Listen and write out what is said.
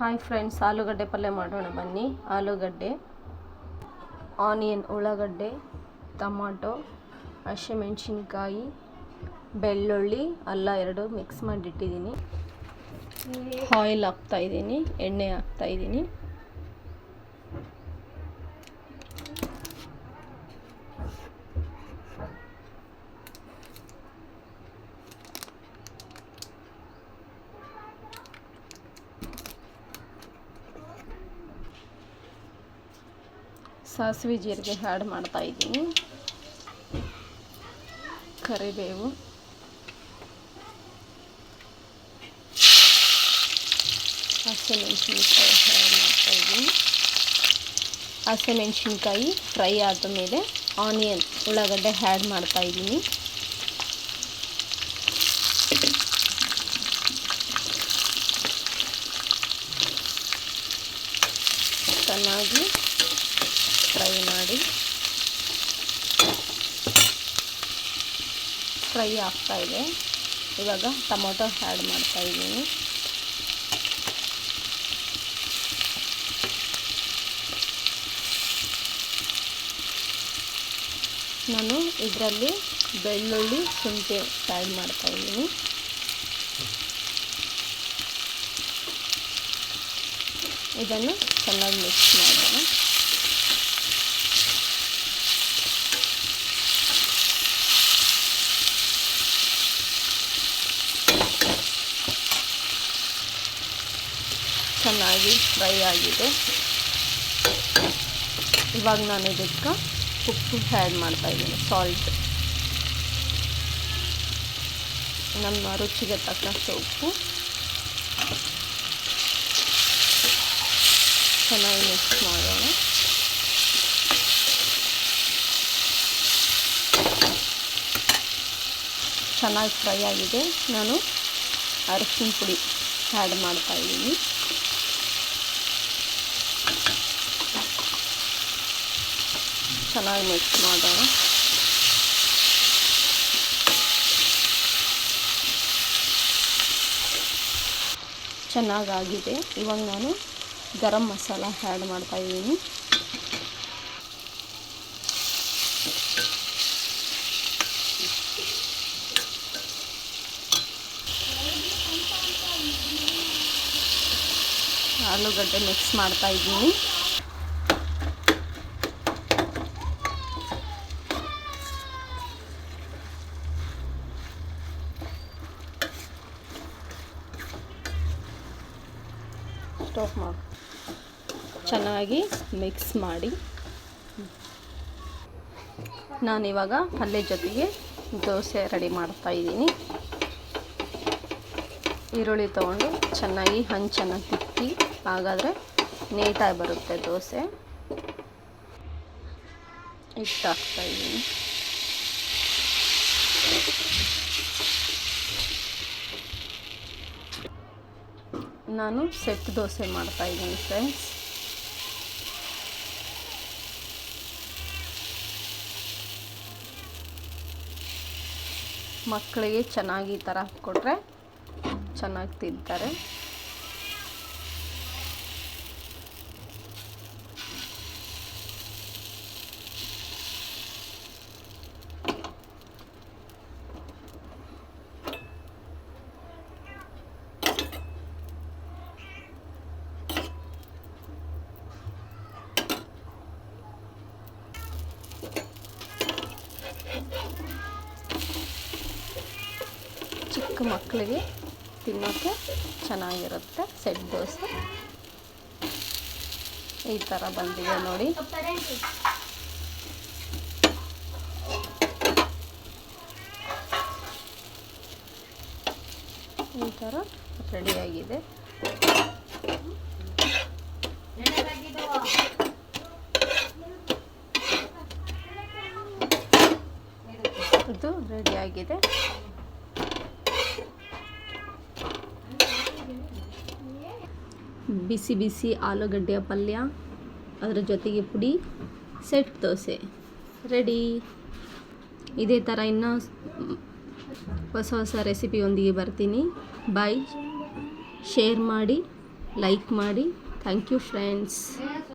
Hi friends, ಆಲೂಗಡ್ಡೆ ಪಲ್ಯ ಮಾಡೋಣ ಬನ್ನಿ. ಆಲೂಗಡ್ಡೆ, ಆನಿಯನ್, ಉಳ್ಳಾಗಡ್ಡೆ, ಟೊಮಾಟೊ, ಹಸಿಮೆಣಸಿನ್ಕಾಯಿ, ಬೆಳ್ಳುಳ್ಳಿ, ಅಲ್ಲ ಎರಡು ಮಿಕ್ಸ್ ಮಾಡಿಟ್ಟಿದ್ದೀನಿ. ಆಯಿಲ್ ಹಾಕ್ತಾಯಿದ್ದೀನಿ, ಎಣ್ಣೆ ಹಾಕ್ತಾಯಿದ್ದೀನಿ. ಸಾಸಿವೆ ಜೀರಿಗೆ ಆ್ಯಡ್ ಮಾಡ್ತಾಯಿದ್ದೀನಿ. ಕರಿಬೇವು, ಹಸಿಮೆಣಸಿನ್ಕಾಯಿ ಆ್ಯಡ್ ಮಾಡ್ತಾಯಿದ್ದೀನಿ. ಹಸಿಮೆಣಸಿನ್ಕಾಯಿ ಫ್ರೈ ಆದಮೇಲೆ ಆನಿಯನ್, ಉಳ್ಳಾಗಡ್ಡೆ ಆ್ಯಡ್ ಮಾಡ್ತಾಯಿದ್ದೀನಿ. ಚೆನ್ನಾಗಿ ಫ್ರೈ ಮಾಡಿ, ಫ್ರೈ ಆಗ್ತಾಯಿದೆ. ಇವಾಗ ಟೊಮೊಟೊ ಆ್ಯಡ್ ಮಾಡ್ತಾಯಿದ್ದೀನಿ. ನಾನು ಇದರಲ್ಲಿ ಬೆಳ್ಳುಳ್ಳಿ, ಶುಂಠಿ ಆ್ಯಡ್ ಮಾಡ್ತಾಯಿದ್ದೀನಿ. ಇದನ್ನು ಚೆನ್ನಾಗಿ ಮಿಕ್ಸ್ ಮಾಡೋಣ. ಚೆನ್ನಾಗಿ ಫ್ರೈ ಆಗಿದೆ. ಇವಾಗ ನಾನು ಇದಕ್ಕೆ ಉಪ್ಪು ಆ್ಯಡ್ ಮಾಡ್ತಾಯಿದ್ದೀನಿ, ಸಾಲ್ಟ್. ನಮ್ಮ ರುಚಿಗೆ ತಕ್ಕಷ್ಟು ಉಪ್ಪು. ಚೆನ್ನಾಗಿ ಮಿಕ್ಸ್ ಮಾಡೋಣ. ಚೆನ್ನಾಗಿ ಫ್ರೈ ಆಗಿದೆ. ನಾನು ಅರಿಶಿನ ಪುಡಿ ಆ್ಯಡ್ ಮಾಡ್ತಾಯಿದ್ದೀನಿ. ಚೆನ್ನಾಗಿ ಮಿಕ್ಸ್ ಮಾಡೋಣ. ಚೆನ್ನಾಗಾಗಿದೆ. ಇವಾಗ ನಾನು ಗರಂ ಮಸಾಲ ಆ್ಯಡ್ ಮಾಡ್ತಾಯಿದ್ದೀನಿ. ಆಲೂಗಡ್ಡೆ ಮಿಕ್ಸ್ ಮಾಡ್ತಾಯಿದ್ದೀನಿ. ಸ್ಟಾಪ್ ಮಾಡಿ ಚೆನ್ನಾಗಿ ಮಿಕ್ಸ್ ಮಾಡಿ. ನಾನಿವಾಗ ಪಲ್ಯ ಜೊತೆಗೆ ದೋಸೆ ರೆಡಿ ಮಾಡ್ತಾಯಿದ್ದೀನಿ. ಈರುಳ್ಳಿ ತೊಗೊಂಡು ಚೆನ್ನಾಗಿ ಹಂಚನ್ನು ತಿಕ್ಕಿ, ಹಾಗಾದರೆ ನೀಟಾಗಿ ಬರುತ್ತೆ ದೋಸೆ. ಹಿಟ್ಟು ಹಾಕ್ತಾಯಿದ್ದೀನಿ. ನಾನು ಸೆಟ್ ದೋಸೆ ಮಾಡ್ತಾಯಿದ್ದೀನಿ ಫ್ರೆಂಡ್ಸ್. ಮಕ್ಕಳಿಗೆ ಚೆನ್ನಾಗಿ ಈ ಥರ ಕೊಟ್ಟರೆ ಚೆನ್ನಾಗಿ ತಿಂತಾರೆ. ಚಿಕ್ಕ ಮಕ್ಕಳಿಗೆ ತಿನ್ನೋಕ್ಕೆ ಚೆನ್ನಾಗಿರುತ್ತೆ ಸೆಟ್ ದೋಸೆ. ಈ ಥರ ಬಂದಿದೆ ನೋಡಿ. ಈ ಥರ ರೆಡಿಯಾಗಿದೆ. ಇದು ರೆಡಿಯಾಗಿದೆ. ಬಿಸಿ ಬಿಸಿ ಆಲೂಗಡ್ಡೆಯ ಪಲ್ಯ, ಅದರ ಜೊತೆಗೆ ಪುಡಿ, ಸೆಟ್ ದೋಸೆ ರೆಡಿ. ಇದೇ ಥರ ಇನ್ನೂ ಹೊಸ ಹೊಸ ರೆಸಿಪಿಯೊಂದಿಗೆ ಬರ್ತೀನಿ. ಬಾಯ್. ಶೇರ್ ಮಾಡಿ, ಲೈಕ್ ಮಾಡಿ. Thank you friends.